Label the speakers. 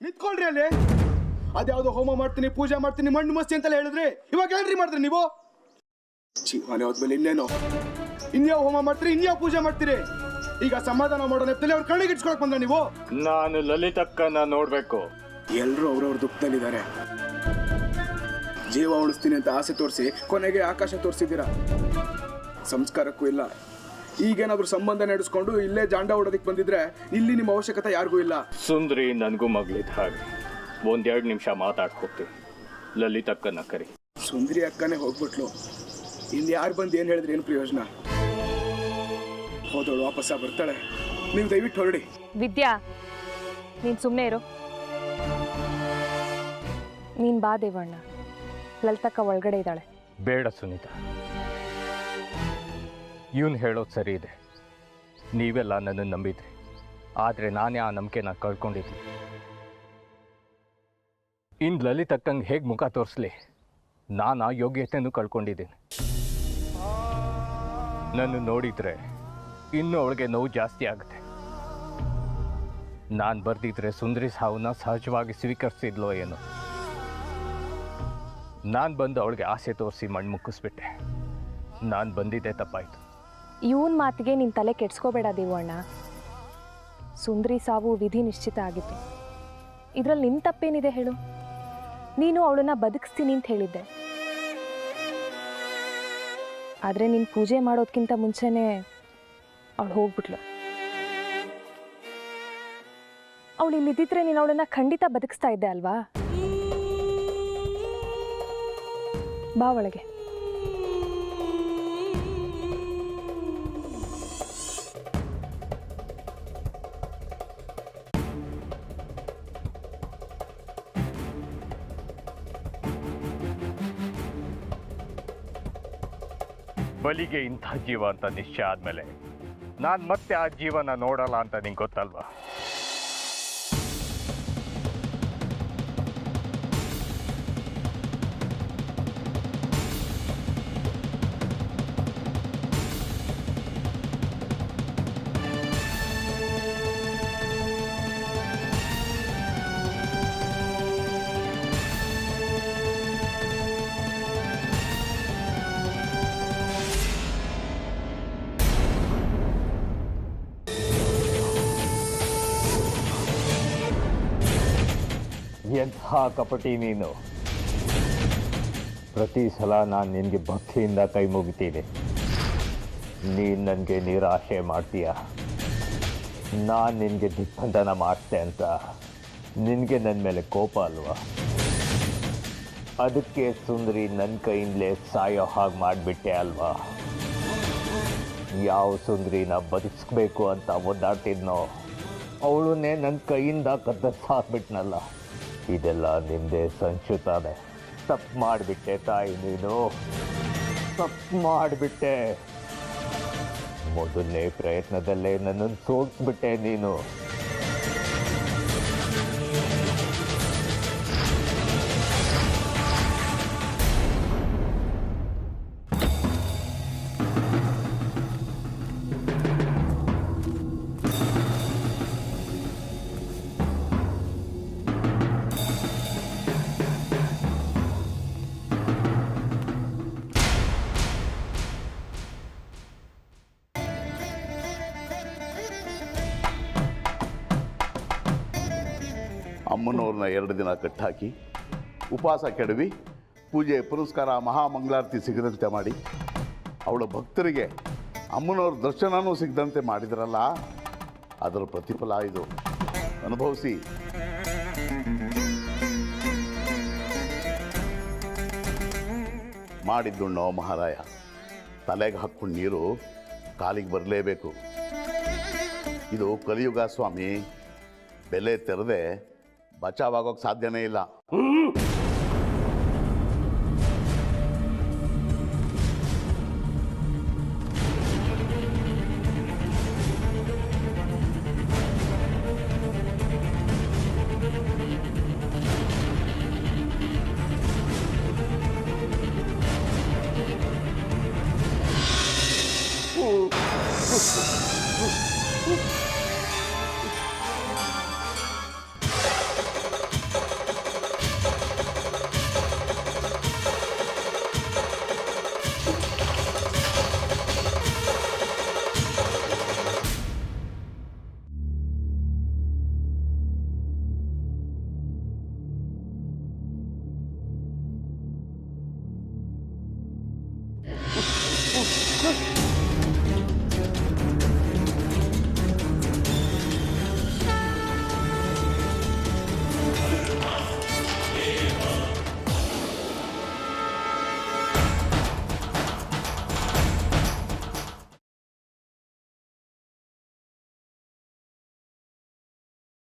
Speaker 1: ನಿಂತ್ಕೊಳ್ರಿ ಅಲ್ಲಿ. ಅದ್ಯಾವುದೋ ಹೋಮ ಮಾಡ್ತೀನಿ, ಪೂಜೆ ಮಾಡ್ತೀನಿ, ಮಣ್ಣು ಮಸ್ತಿ ಅಂತೆಲ್ಲ ಹೇಳಿದ್ರಿ. ಇವಾಗ ಏನ್ರಿ ಮಾಡ್ತೀರಿ ನೀವು? ಜೀವನ ಹೋದ್ಮೇಲೆ ಇನ್ನೇನು? ಇನ್ಯಾವ ಹೋಮ ಮಾಡ್ತೀರಿ, ಇನ್ಯಾವ ಪೂಜೆ ಮಾಡ್ತೀರಿ? ಈಗ ಸಮಾಧಾನ ಮಾಡೋ ನೆಪ್ಪಲ್ಲಿ ಅವ್ರ ಕಣ್ಣಿಗೆ ಇಟ್ಸ್ಕೊಳಕ್ ಬಂದ ನೀವು?
Speaker 2: ನಾನು ಲಲಿತಕ್ಕನ ನೋಡ್ಬೇಕು.
Speaker 1: ಎಲ್ರು ಅವ್ರವ್ರ ದುಃಖದಲ್ಲಿದ್ದಾರೆ. ಜೀವ ಉಳಿಸ್ತೀನಿ ಅಂತ ಆಸೆ ತೋರಿಸಿ ಕೊನೆಗೆ ಆಕಾಶ ತೋರಿಸಿದ್ದೀರಾ. ಸಂಸ್ಕಾರಕ್ಕೂ ಇಲ್ಲ. ಈಗೇನಾದ್ರೂ ಸಂಬಂಧ ನಡೆಸ್ಕೊಂಡು ಇಲ್ಲೇ ಜಾಂಡ ಹೊಡೋದಕ್ಕೆ ಬಂದಿದ್ರೆ ಇಲ್ಲಿ ನಿಮ್ಮ ಅವಶ್ಯಕತೆ ಯಾರಿಗೂ ಇಲ್ಲ.
Speaker 2: ಸುಂದ್ರಿ ನನಗೂ ಮಗಳಿದ್ದ ಹಾಗೆ. 1-2 ನಿಮಿಷ ಮಾತಾಡ್ಕೋತೀವಿ. ಲಲಿತಕ್ಕನ ಕರಿ.
Speaker 1: ಸುಂದರಿ ಅಕ್ಕನೇ ಹೋಗ್ಬಿಟ್ಲು. ಇನ್ನು ಯಾರು ಬಂದು ಏನು ಹೇಳಿದ್ರೆ ಏನು ಪ್ರಯೋಜನ? ಹೋದವಳು ವಾಪಸ್ಸ ಬರ್ತಾಳೆ. ನೀವು ದಯವಿಟ್ಟು ಹೊರಡಿ.
Speaker 3: ವಿದ್ಯಾ, ನೀನು ಸುಮ್ಮನೆ ಇರು. ನೀನು ಬಾ ದೇವಣ್ಣ. ಲಲಿತಕ್ಕ ಒಳಗಡೆ ಇದ್ದಾಳೆ.
Speaker 2: ಬೇಡ ಸುನೀತಾ, ಇವನು ಹೇಳೋದು ಸರಿ ಇದೆ. ನೀವೆಲ್ಲ ನನ್ನನ್ನು ನಂಬಿದ್ರಿ, ಆದರೆ ನಾನೇ ಆ ನಂಬಿಕೆನ ಕಳ್ಕೊಂಡಿದ್ದೀನಿ. ಇನ್ನು ಲಲಿತಕ್ಕಂಗೆ ಹೇಗೆ ಮುಖ ತೋರಿಸ್ಲಿ? ನಾನು ಆ ಯೋಗ್ಯತೆಯೂ ಕಳ್ಕೊಂಡಿದ್ದೀನಿ. ನನ್ನ ನೋಡಿದರೆ ಇನ್ನೂ ಅವಳಿಗೆ ನೋವು ಜಾಸ್ತಿ ಆಗುತ್ತೆ. ನಾನು ಬರ್ದಿದ್ರೆ ಸುಂದರಿ ಸಾವನ್ನ ಸಹಜವಾಗಿ ಸ್ವೀಕರಿಸಿದ್ಲೋ ಏನೋ. ನಾನು ಬಂದು ಅವಳಿಗೆ ಆಸೆ ತೋರಿಸಿ ಮಣ್ಣು ಮುಕ್ಕಿಸ್ಬಿಟ್ಟೆ. ನಾನು ಬಂದಿದ್ದೆ ತಪ್ಪಾಯಿತು.
Speaker 3: ಇವನ್ ಮಾತಿಗೆ ನಿನ್ನ ತಲೆ ಕೆಡ್ಸ್ಕೋಬೇಡ ದೇವಣ್ಣ. ಸುಂದರಿ ಸಾವು ವಿಧಿ ನಿಶ್ಚಿತ ಆಗಿತ್ತು. ಇದರಲ್ಲಿ ನಿನ್ನ ತಪ್ಪೇನಿದೆ ಹೇಳು? ನೀನು ಅವಳನ್ನ ಬದುಕಿಸ್ತೀನಿ ಅಂತ ಹೇಳಿದ್ದೆ. ಆದರೆ ನೀನು ಪೂಜೆ ಮಾಡೋದಕ್ಕಿಂತ ಮುಂಚೆನೇ ಅವಳು ಹೋಗ್ಬಿಟ್ಲು. ಅವಳು ಇಲ್ಲಿದ್ದಿದ್ರೆ ನೀನು ಅವಳನ್ನ ಖಂಡಿತ ಬದುಕಿಸ್ತಾ ಇದ್ದೆ ಅಲ್ವಾ? ಬಾ ಒಳಗೆ.
Speaker 2: ಬಲಿಗೆ ಇಂಥ ಜೀವ ಅಂತ ನಿಶ್ಚಯ ಆದಮೇಲೆ ನಾನು ಮತ್ತೆ ಆ ಜೀವನ ನೋಡಲ್ಲ ಅಂತ ನಿಂಗೆ ಗೊತ್ತಲ್ವಾ? ಎಂಥ ಕಪಟಿ ನೀನು! ಪ್ರತಿ ಸಲ ನಾನು ನಿನಗೆ ಭಕ್ತಿಯಿಂದ ಕೈ ಮುಗಿತೀನಿ, ನೀನು ನನಗೆ ನಿರಾಶೆ ಮಾಡ್ತೀಯ. ನಾನು ನಿನಗೆ ದಿಗ್ಬಂಧನ ಮಾಡಿದೆ ಅಂತ ನಿನಗೆ ನನ್ನ ಮೇಲೆ ಕೋಪ ಅಲ್ವಾ? ಅದಕ್ಕೆ ಸುಂದರಿ ನನ್ನ ಕೈಯಿಂದಲೇ ಸಾಯೋ ಹಾಗೆ ಮಾಡಿಬಿಟ್ಟೆ ಅಲ್ವಾ? ಯಾವ ಸುಂದರಿನ ಬದುಕಿಸ್ಬೇಕು ಅಂತ ಒದ್ದಾಡ್ತಿದ್ನೋ ಅವಳನ್ನೇ ನನ್ನ ಕೈಯಿಂದ ಕತ್ತರಿಸಾಕ್ಬಿಟ್ನಲ್ಲ. ಇದೆಲ್ಲ ನಿಮ್ಮದೇ ಸಂಚುತಾನೆ. ತಪ್ಪು ಮಾಡಿಬಿಟ್ಟೆ ತಾಯಿ, ನೀನು ತಪ್ಪು ಮಾಡಿಬಿಟ್ಟೆ. ಮೊದಲನೇ ಪ್ರಯತ್ನದಲ್ಲೇ ನನ್ನನ್ನು ಸೋಲಿಸ್ಬಿಟ್ಟೆ ನೀನು.
Speaker 4: ಅಮ್ಮನವ್ರನ್ನ 2 ದಿನ ಕಟ್ಟಾಕಿ ಉಪವಾಸ ಕೆಡವಿ ಪೂಜೆ ಪುರಸ್ಕಾರ ಮಹಾಮಂಗಳಾರತಿ ಸಿಗದಂತೆ ಮಾಡಿ ಅವಳ ಭಕ್ತರಿಗೆ ಅಮ್ಮನವ್ರ ದರ್ಶನವೂ ಸಿಗದಂತೆ ಮಾಡಿದ್ರಲ್ಲ, ಅದರ ಪ್ರತಿಫಲ ಇದು. ಅನುಭವಿಸಿ. ಮಾಡಿದ್ದುಣ್ಣೋ ಮಹಾರಾಯ. ತಲೆಗೆ ಹಾಕ್ಕೊಂಡು ನೀರು ಕಾಲಿಗೆ ಬರಲೇಬೇಕು. ಇದು ಕಲಿಯುಗ ಸ್ವಾಮಿ. ಬೆಲೆ ತೆರೆದೆ ಬಚಾವಾಗೋಕ್ಕೆ ಸಾಧ್ಯನೇ ಇಲ್ಲ.